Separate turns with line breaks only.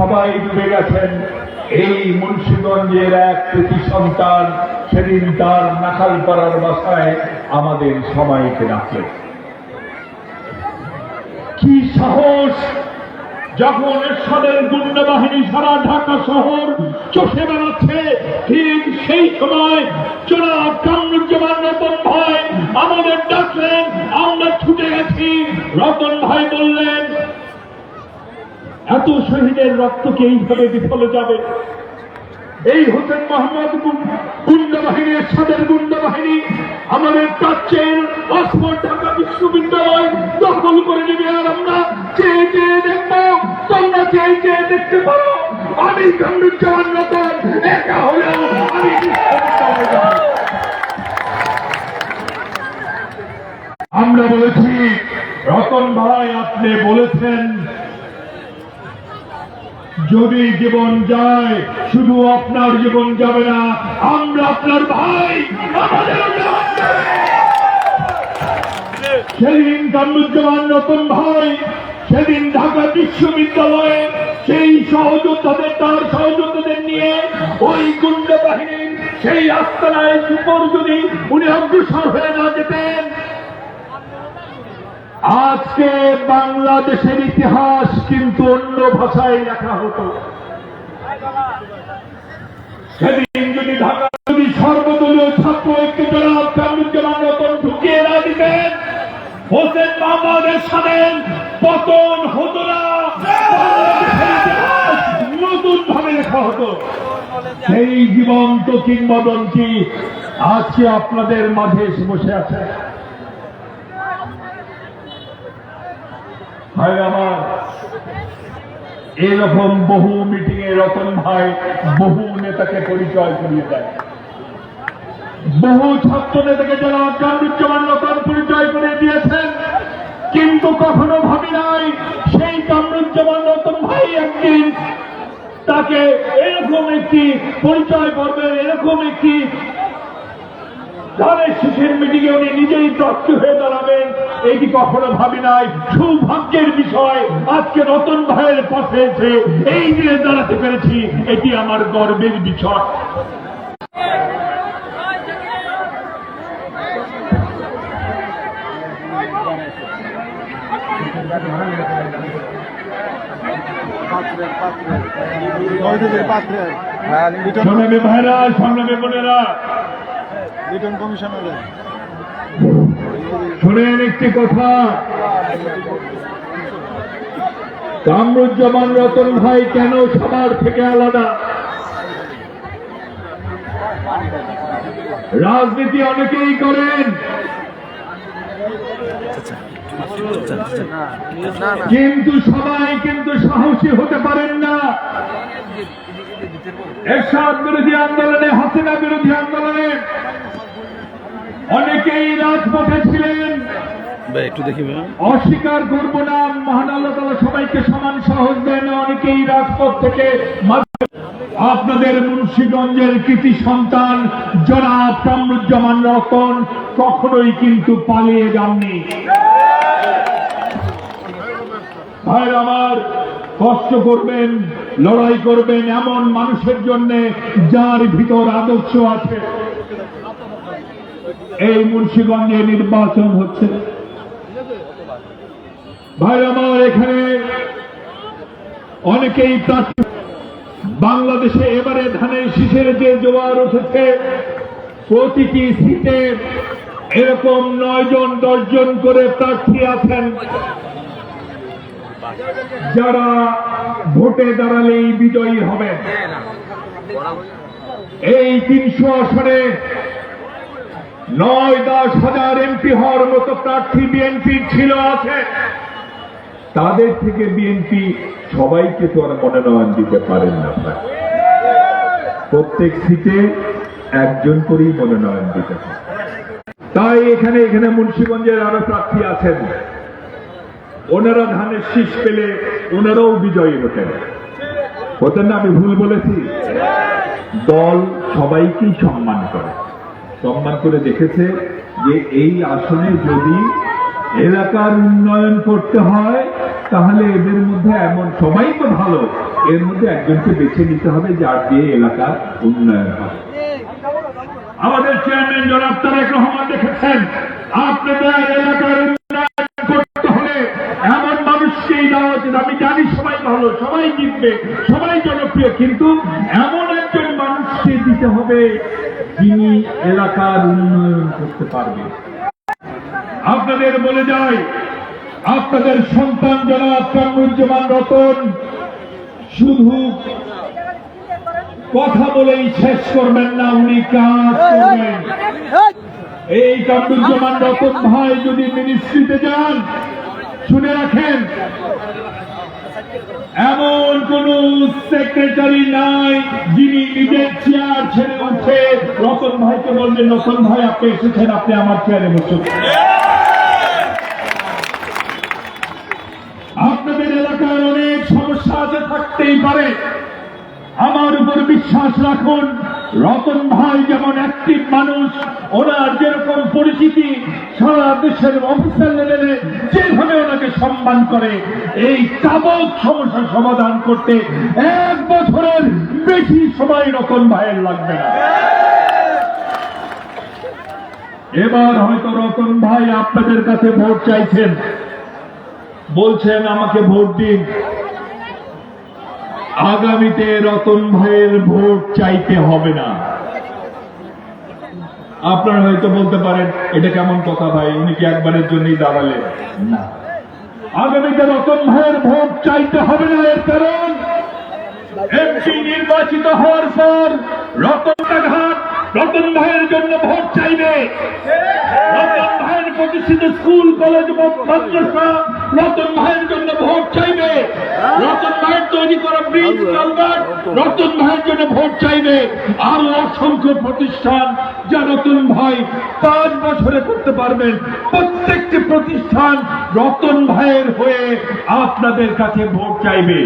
সবাই ডুবে গেছেন। এই মুন্সিগঞ্জের এক কৃতি সন্তান সেদিন তার নাখালপাড়ার বাসায় আমাদের সবাইকে ডাকলেন। কি সাহস! যখন এরশাদের গুন্ডা বাহিনী সারা ঢাকা শহর চষে বেড়াচ্ছে, ঠিক সেই সময় জনাব কামরুজ্জামান রতন ভাই আমাদের ডাকলেন, আমরা ছুটে গেছি। রতন ভাই বললেন, এত শহীদের রক্তকে এইভাবে বিফলে যাবে? এই হোসেন মোহাম্মদ গুন্ডা বাহিনী, এরশাদের গুন্ডা বাহিনী আমাদের প্রাচ্যের অক্সফোর্ড ঢাকা বিশ্ববিদ্যালয় দখল করে নেবে, আর আমরা চেয়ে চেয়ে দেখবো, তোমরা চেয়ে চেয়ে দেখতে পারো। আমি কামরুজ্জামান রতন একা হলেও আমি আমরা বলেছি, রতন ভাই আপনি বলেছেন যদি জীবন যায় শুধু আপনার জীবন যাবে না, আমরা আপনার ভাই, সেদিন কামরুজ্জামান রতন ভাই সেদিন ঢাকা বিশ্ববিদ্যালয়ে সেই সহযোদ্ধাদের, তার সহযোদ্ধাদের নিয়ে ওই গুন্ডা বাহিনীর সেই আস্তানায় উপর যদি উনি অগ্রসর হয়ে না যেতেন, আজকে বাংলাদেশের ইতিহাস কিন্তু অন্য ভাষায় লেখা হতো। সেদিন যদি ঢাকা যদি সর্বদলীয় ছাত্র ঐক্য জনাব কামরুজ্জামান রতন ঢুকিয়ে না দিতেন, হোসেন মোহাম্মদ এরশাদের পতন হতো না, নতুন ভাবে লেখা হতো। সেই জীবন্ত কিংবদন্তি আজকে আপনাদের মাঝে এসে বসে আছে। ভাই আমার, এরকম বহু মিটিং এ রতন ভাই বহু নেতাকে পরিচয় করিয়ে দেয়, বহু ছাত্র নেতাকে জনাব কামরুজ্জামান রতন পরিচয় করে দিয়েছেন, কিন্তু কখনো ভাবি নাই সেই কামরুজ্জামান রতন ভাই একদিন তাকে এরকম একটি পরিচয় করবেন, এরকম একটি ধানের শীষের মিটিংয়ে উনি নিজেই প্রার্থী হয়ে দাঁড়াবেন, এটি কখনো ভাবি নাই। সৌভাগ্যের বিষয় আজকে রতন ভাইয়ের পাশে এসে এই দিনে দাঁড়াতে পেরেছি, এটি আমার গর্বের বিষয়। সংগ্রামী ভাইরা, সংগ্রামী বোনেরা, শুনেন একটি কথা, কামরুজ্জামান রতন ভাই কেন সবার থেকে আলাদা? রাজনীতি অনেকেই করেন, কিন্তু সবাই কিন্তু সাহসী হতে পারেন না। এরশাদ বিরোধী আন্দোলনে, হাসিনা বিরোধী আন্দোলনে অনেকেই রাজপথে ছিলেন, একটু দেখি, অস্বীকার করব না, মহান আল্লাহ তাআলা সবাইকে সমান সাহস দেন। অনেকেই রাজপথ থেকে আপনাদের মুন্সিগঞ্জের কৃতি সন্তান জনাব কামরুজ্জামান রতন কখনোই কিন্তু পালিয়ে যাননি। ভাই আমার, কষ্ট করবেন, লড়াই করবেন এমন মানুষের জন্য যার ভিতর আদর্শ আছে। এই মুন্সিগঞ্জে নির্বাচন হচ্ছে ভাই আমার, এখানে অনেকেই প্রার্থী। বাংলাদেশে এবারে ধানের শীষের যে জোয়ার উঠেছে, প্রতিটি সিটে এরকম 9 জন 10 জন করে প্রার্থী আছেন, যারা ভোটে দাঁড়ালেই বিজয়ী হবেন। এই 300 আসনে 9-10 হাজার এমপি হওয়ার মতো প্রার্থী বিএনপির ছিল, আছে। তাদের থেকে বিএনপি সবাইকে তো আর মনোনয়ন দিতে পারেন না, প্রত্যেক সিটে একজন করেই মনোনয়ন দিতে হয়। তাই এখানে মুন্সিগঞ্জের আরো প্রার্থী আছেন, ওনারা ধানের শীষ পেলে ওনারাও বিজয়ী হতেন না? আমি ভুল বলেছি? দল সবাইকেই সম্মান করে দেখেছে যে এই আসনে যদি এলাকার উন্নয়ন করতে হয় তাহলে এদের মধ্যে এমন, সবাই তো ভালো, এর মধ্যে একজনকে বেছে নিতে হবে যার দিয়ে এলাকার উন্নয়ন হবে। আমাদের চেয়ারম্যান জনাব তারেক রহমান দেখেছেন, আপনাদের এলাকার উন্নয়ন করতে হলে এমন মানুষকেই দেওয়া উচিত। আমি জানি সবাই ভালো, সবাই জিতবে, সবাই জনপ্রিয়, কিন্তু এমন একজন মানুষকে দিতে হবে যিনি এলাকার উন্নয়ন করতে পারবে। আপনাদের বলে যাই, আপনাদের সন্তান জনাব কামরুজ্জামান রতন শুধু কথা বলেই শেষ করবেন না, উনি কাজ করবেন। এই কামরুজ্জামান রতন ভাই যদি মিনিস্ট্রিতে যান, শুনে রাখেন, এমন কোন সেক্রেটারি নাই যিনি নিজের চেয়ার ছেড়ে উঠে রতন ভাইকে বলবেন, রতন ভাই আপনি এসেছেন, আপনি আমার চেয়ারে বসুন। আপনাদের এলাকার অনেক সমস্যা আছে, থাকতেই পারে, আমার উপর বিশ্বাস রাখুন। রতন ভাই যেমন অ্যাক্টিভ মানুষ, ওনার যেরকম পরিচিতি, সারা দেশের অফিসার লেভেলে যেভাবে ওনাকে সম্মান করে, এই যাবৎ সমস্যার সমাধান করতে 1 বছরের বেশি সময় রতন ভাইয়ের লাগবে না। এবার হয়তো রতন ভাই আপনাদের কাছে ভোট চাইছেন, বলছেন আমাকে ভোট দিন। আগামীতে রতন ভাইয়ের ভোট চাইতে হবে না। আপনারা হয়তো বলতে পারেন, এটা কেমন কথা ভাই, উনি কি একবারের জন্যই দাঁড়ালেন? না, আগামীতে রতন ভাইয়ের ভোট চাইতে হবে না। এর কারণ এমপি নির্বাচিত হওয়ার পর রতন ভাইয়ের জন্য ভোট চাইবে। রতন ভাইয়ের প্রতিষ্ঠিত স্কুল, কলেজ, মাদ্রাসা রতন ভাইয়ের জন্য ভোট চাইবে। রতন ভাইয়ের তৈরি করা ব্রিজ, কালভার্ট রতন ভাইয়ের জন্য ভোট চাইবে। আরো অসংখ্য প্রতিষ্ঠান যা রতন ভাই 5 বছরে করতে পারবেন, প্রত্যেকটি প্রতিষ্ঠান রতন ভাইয়ের হয়ে আপনাদের কাছে ভোট চাইবে।